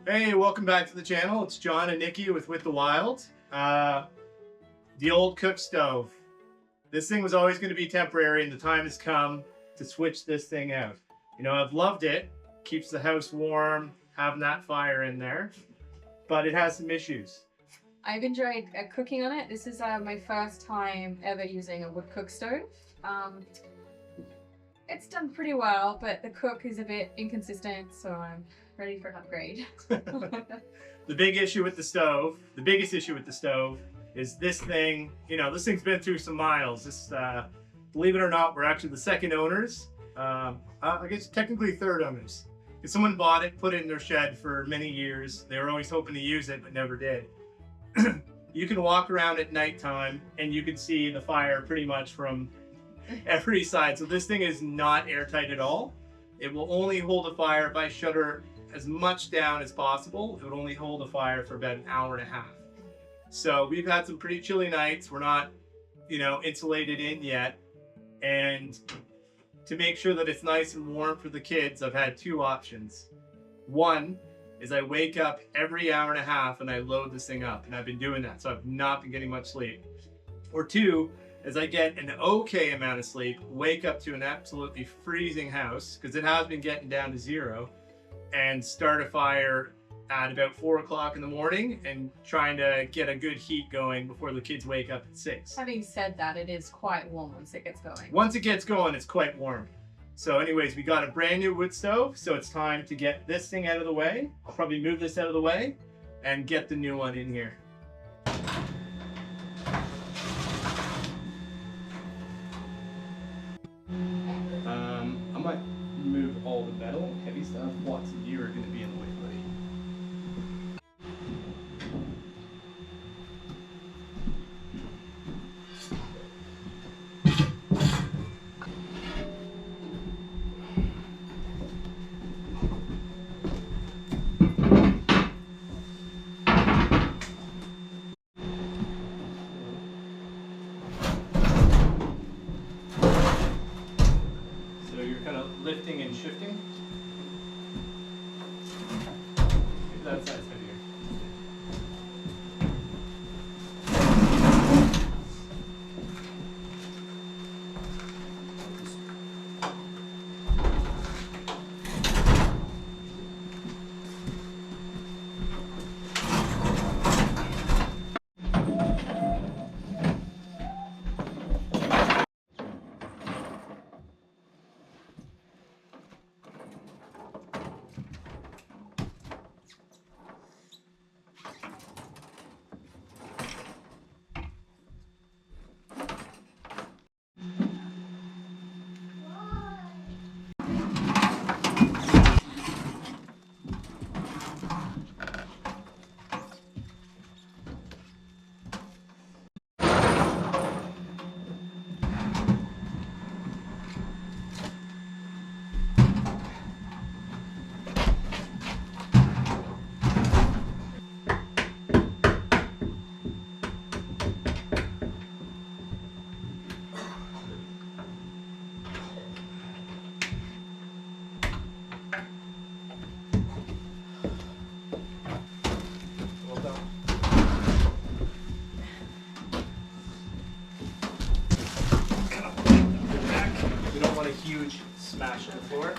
Hey, welcome back to the channel. It's Jon and Nikki with the Wild. The old cook stove. This thing was always going to be temporary, and the time has come to switch this thing out. You know, I've loved it. Keeps the house warm, having that fire in there, but it has some issues. I've enjoyed cooking on it. This is my first time ever using a wood cook stove. It's done pretty well, but the cook is a bit inconsistent, so I'm ready for an upgrade. The biggest issue with the stove is this thing. You know, this thing's been through some miles. This, believe it or not, we're actually the second owners. I guess technically third owners. Because someone bought it, put it in their shed for many years. They were always hoping to use it, but never did. You can walk around at nighttime and you can see the fire pretty much from every side. So this thing is not airtight at all. It will only hold a fire if I shut her as much down as possible. It would only hold a fire for about an hour and a half. So we've had some pretty chilly nights. We're not, you know, insulated in yet. And to make sure that it's nice and warm for the kids, I've had two options. One is I wake up every hour and a half and I load this thing up, and I've been doing that, so I've not been getting much sleep. Or two is I get an okay amount of sleep, wake up to an absolutely freezing house, because it has been getting down to 0, and start a fire at about 4 o'clock in the morning and trying to get a good heat going before the kids wake up at 6. Having said that, it is quite warm once it gets going. Once it gets going, it's quite warm. So anyways, we got a brand new wood stove, so it's time to get this thing out of the way. I'll probably move this out of the way and get the new one in here. I might remove all the metal and heavy stuff. Watson, you are going to be in the way, buddy. Lifting and shifting. Maybe that side's heavier. A huge smash on the floor.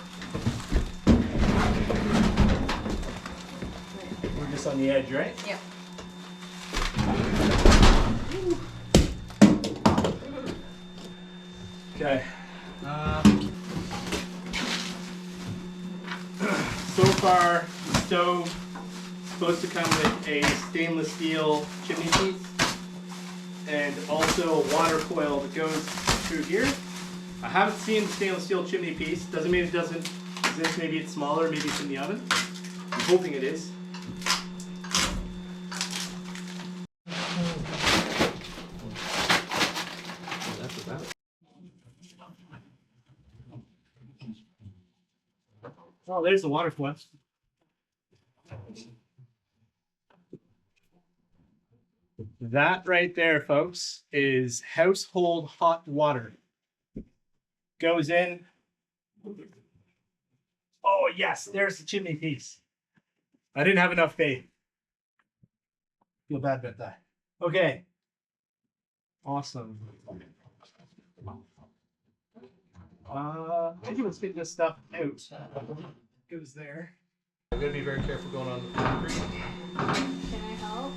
We're just on the edge, right? Yep. Okay. So far, the stove is supposed to come with a stainless steel chimney piece and also a water coil that goes through here. I haven't seen the stainless steel chimney piece. Doesn't mean it doesn't exist. Maybe it's smaller, maybe it's in the oven. I'm hoping it is. That's about it. Oh, there's the water coil. That right there, folks, is household hot water. Goes in. Oh yes, there's the chimney piece. I didn't have enough faith. Feel bad about that. Okay. Awesome. Maybe let's get this stuff out. Goes there. I'm gonna be very careful going on the concrete. Can I help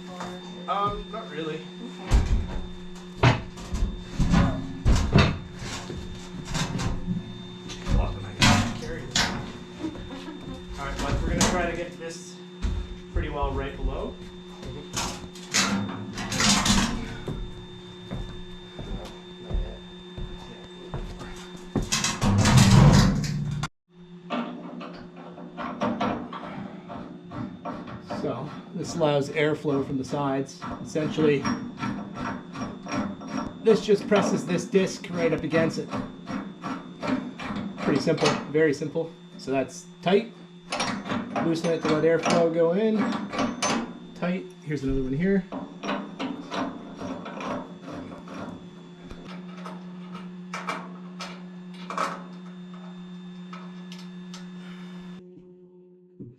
or? Not really. Okay. Carry this. All right, but we're gonna try to get this pretty well right below. So this allows airflow from the sides. Essentially, this just presses this disc right up against it. Pretty simple, very simple. So that's tight. Loosen it to let airflow go in. Tight. Here's another one here.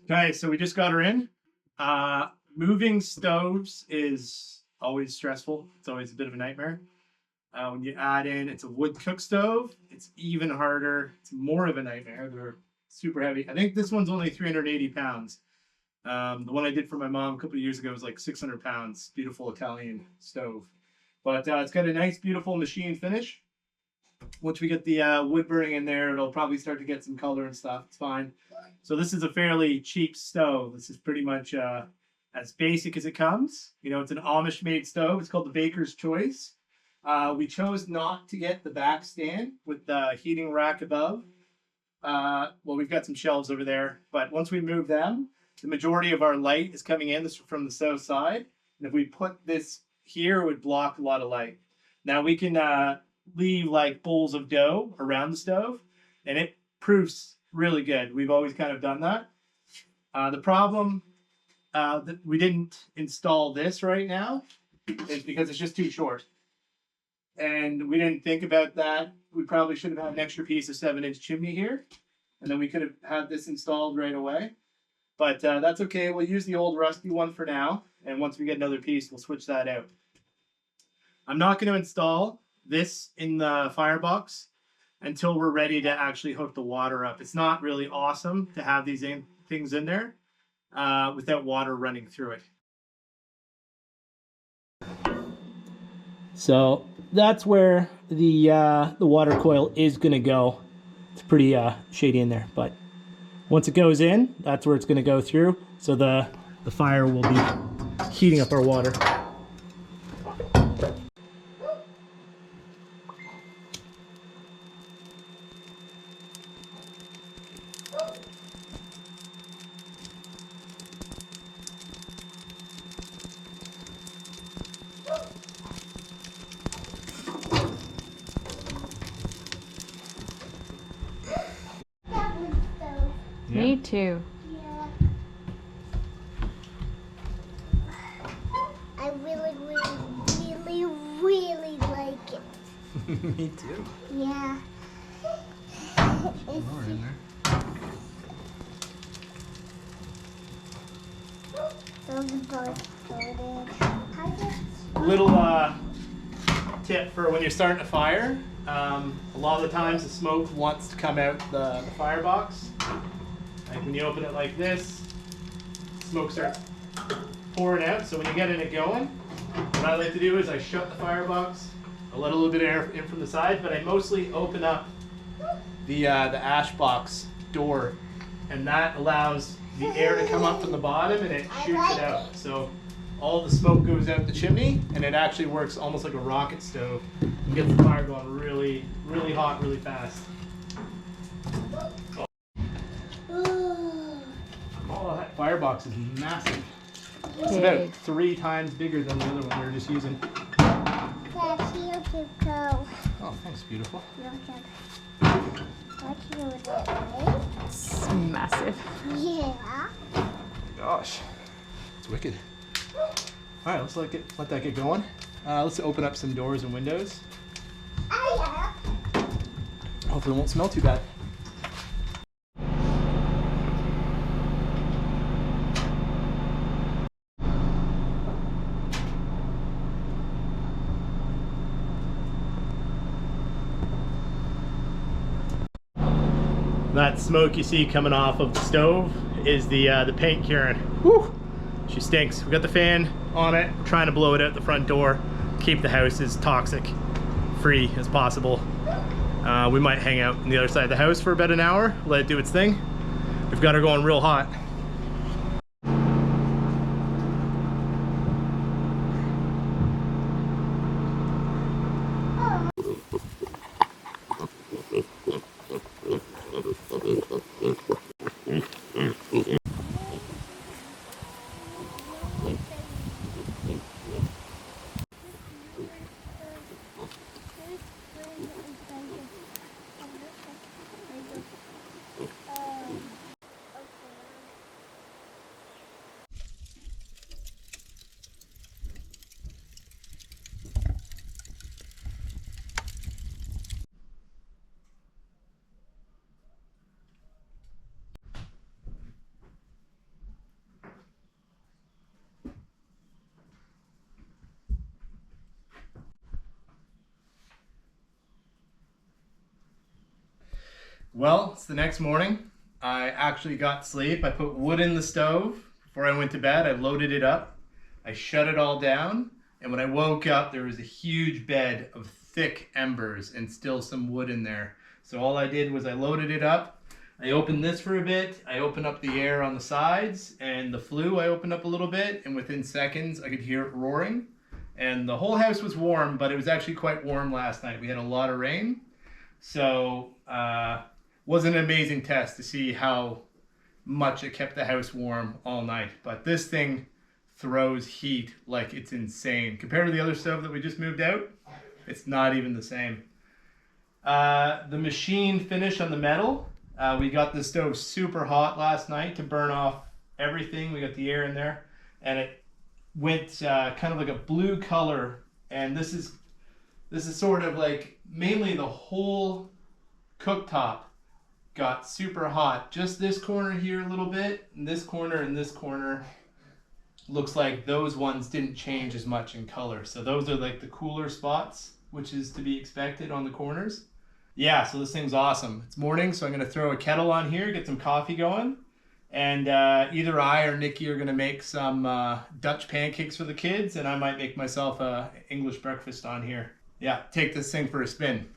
Okay, so we just got her in. Moving stoves is always stressful. It's always a bit of a nightmare. When you add in, it's a wood cook stove. It's even harder. It's more of a nightmare. They're super heavy. I think this one's only 380 pounds. The one I did for my mom a couple of years ago was like 600 pounds. Beautiful Italian stove. But it's got a nice, beautiful machine finish. Once we get the wood burning in there, it'll probably start to get some color and stuff. It's fine. So this is a fairly cheap stove. This is pretty much as basic as it comes. You know, it's an Amish-Made stove. It's called the Baker's Choice. We chose not to get the back stand with the heating rack above. Well, we've got some shelves over there, but once we move them, the majority of our light is coming in from the south side. And if we put this here, it would block a lot of light. Now we can leave like bowls of dough around the stove, and it proofs really good. We've always kind of done that. The problem that we didn't install this right now is because it's just too short. And we didn't think about that. We probably should have had an extra piece of 7-inch chimney here. And then we could have had this installed right away. But that's okay. We'll use the old rusty one for now. And once we get another piece, we'll switch that out. I'm not going to install this in the firebox until we're ready to actually hook the water up. It's not really awesome to have these things in there without water running through it. So that's where the water coil is going to go. It's pretty shady in there, but once it goes in, that's where it's going to go through. So the fire will be heating up our water. Me too. Yeah. I really like it. Me too. Yeah. More in there. Little tip for when you're starting a fire. A lot of the times the smoke wants to come out the firebox. Like when you open it like this, smoke starts pouring out. So when you get it going, what I like to do is I shut the firebox. I let a little bit of air in from the side, but I mostly open up the ash box door, and that allows the air to come up from the bottom and it shoots it out. So all the smoke goes out the chimney, and it actually works almost like a rocket stove and gets the fire going really, really hot, really fast. Oh, that firebox is massive. It's about 3 times bigger than the other one we were just using. That's here to go. Oh, thanks, beautiful. It's massive. Yeah. Gosh, it's wicked. All right, let's let that get going. Let's open up some doors and windows. Hopefully it won't smell too bad. That smoke you see coming off of the stove is the paint curing. Whew. She stinks. We got the fan on it. We're trying to blow it out the front door. Keep the house as toxic free as possible. We might hang out on the other side of the house for about an hour, let it do its thing. We've got her going real hot. Well, it's the next morning. I actually got sleep. I put wood in the stove before I went to bed. I loaded it up. I shut it all down. And when I woke up, there was a huge bed of thick embers and still some wood in there. So all I did was I loaded it up. I opened this for a bit. I opened up the air on the sides, and the flue I opened up a little bit, and within seconds I could hear it roaring. And the whole house was warm, but it was actually quite warm last night. We had a lot of rain. So, was an amazing test to see how much it kept the house warm all night. But this thing throws heat like it's insane. Compared to the other stove that we just moved out, it's not even the same. The machine finish on the metal, we got the stove super hot last night to burn off everything. We got the air in there, and it went kind of like a blue color. And this is sort of like mainly the whole cooktop got super hot. Just this corner here a little bit, and this corner looks like those ones didn't change as much in color. So those are like the cooler spots, which is to be expected on the corners. Yeah, so this thing's awesome. It's morning, so I'm gonna throw a kettle on here, get some coffee going, and either I or Nikki are gonna make some Dutch pancakes for the kids, and I might make myself a English breakfast on here. Yeah, take this thing for a spin.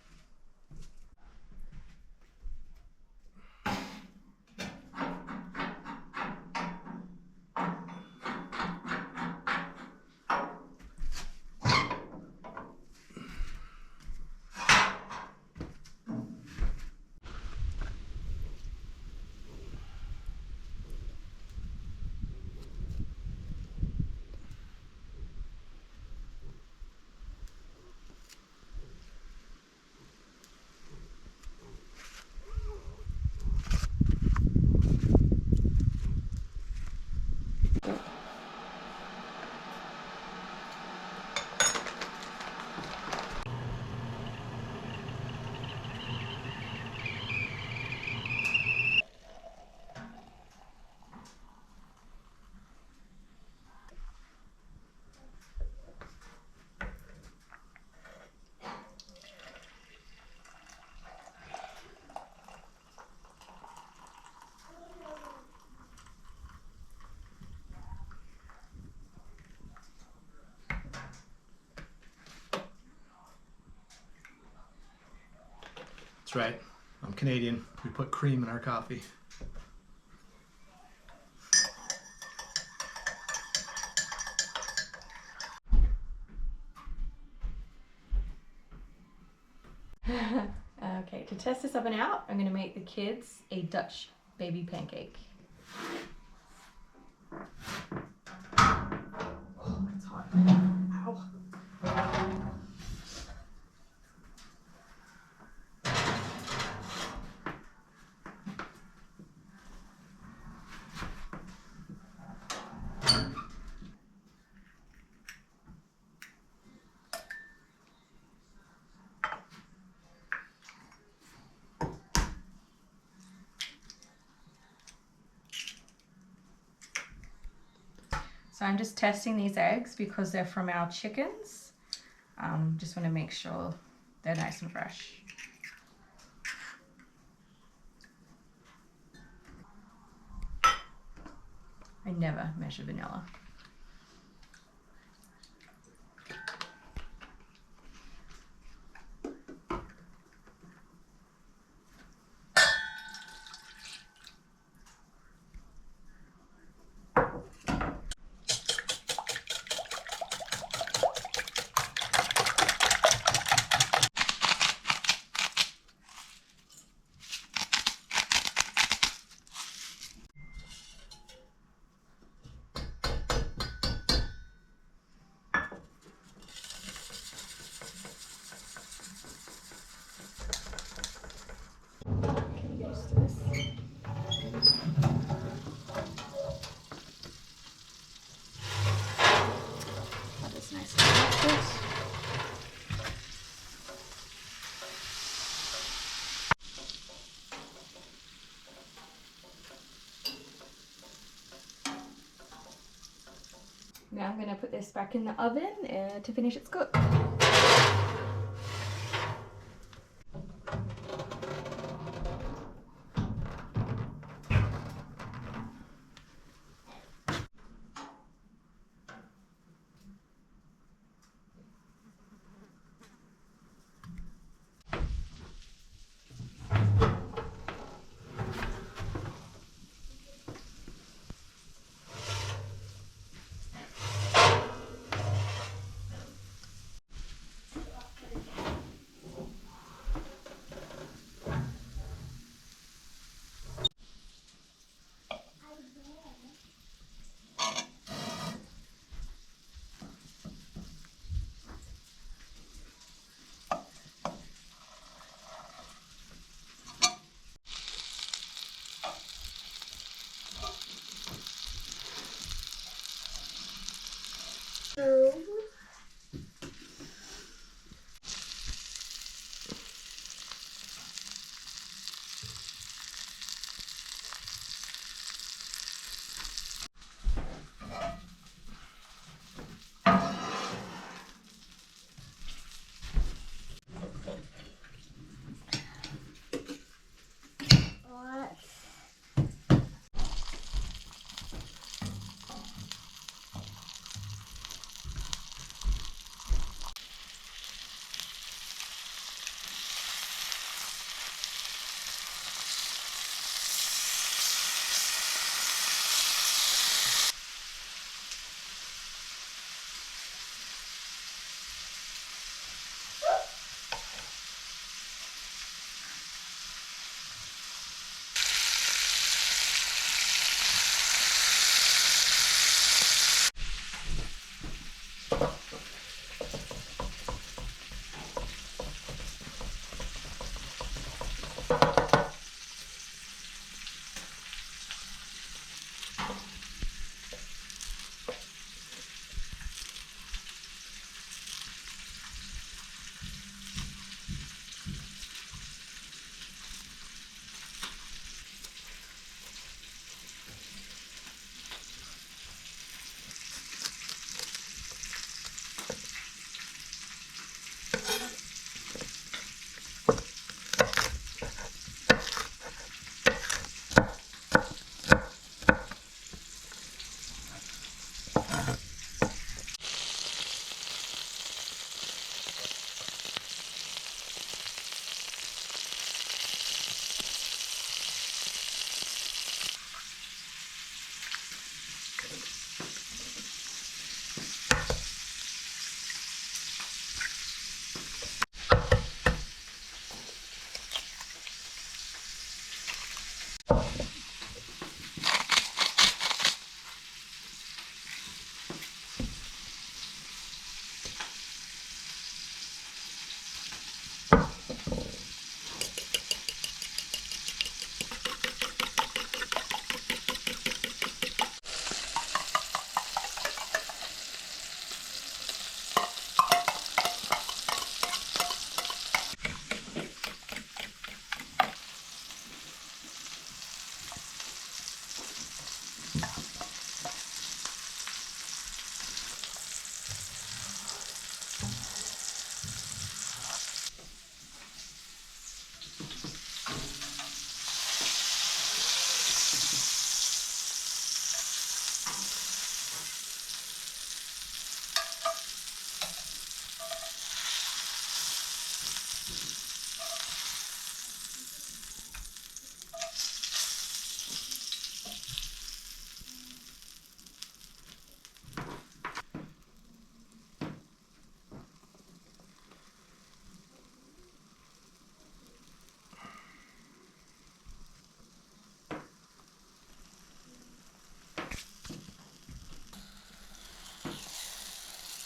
That's right. I'm Canadian. We put cream in our coffee. Okay, to test this oven out, I'm going to make the kids a Dutch baby pancake. Oh, it's hot. Ow. So I'm just testing these eggs because they're from our chickens. Just want to make sure they're nice and fresh. I never measure vanilla. Now I'm going to put this back in the oven to finish its cook.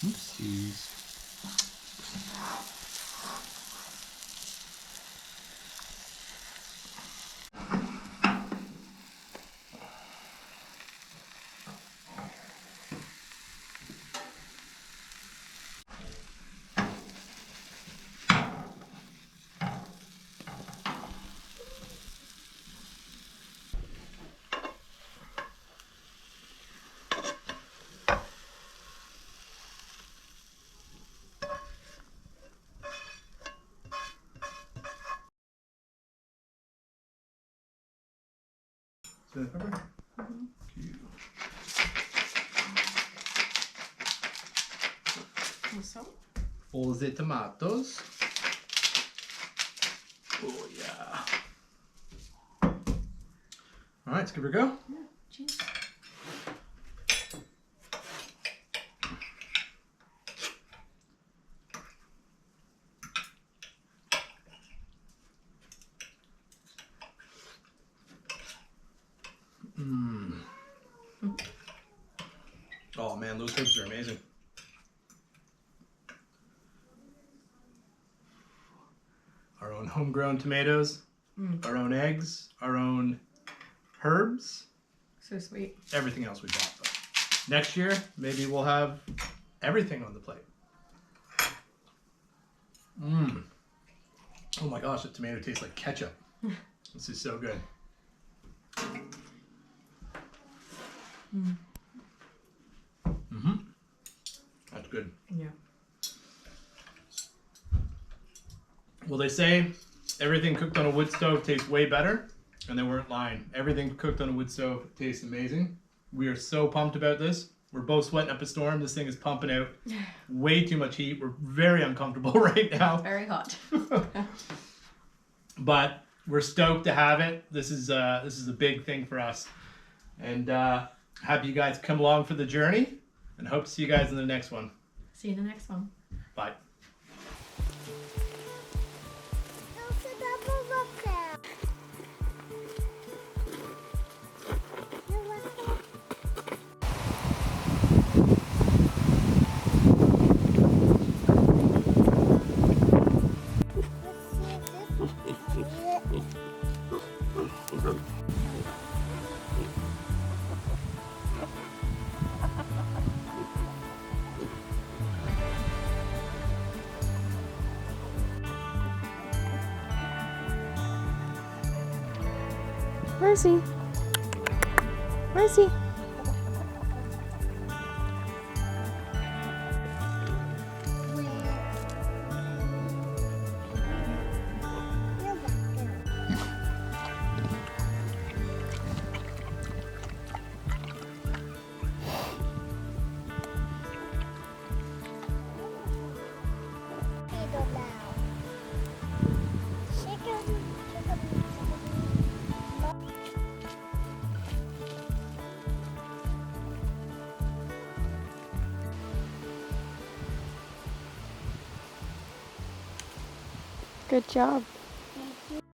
Oopsies. Is that pepper? Cute. Also, All the tomatoes. Oh yeah. All right, let's give it a go. yeah, cheers. Oh man, those herbs are amazing. Our own homegrown tomatoes, our own eggs, our own herbs, So sweet. everything else we bought though. Next year, maybe we'll have everything on the plate. Oh my gosh, the tomato tastes like ketchup. This is so good. That's good. Yeah. Well, they say everything cooked on a wood stove tastes way better, and they weren't lying. Everything cooked on a wood stove tastes amazing. We are so pumped about this. We're both sweating up a storm. This thing is pumping out way too much heat. We're very uncomfortable right now. Very hot. But we're stoked to have it. This is a big thing for us, and happy you guys come along for the journey, and hope to see you guys in the next one. See you in the next one. Bye. Where is he? Where is he? Good job.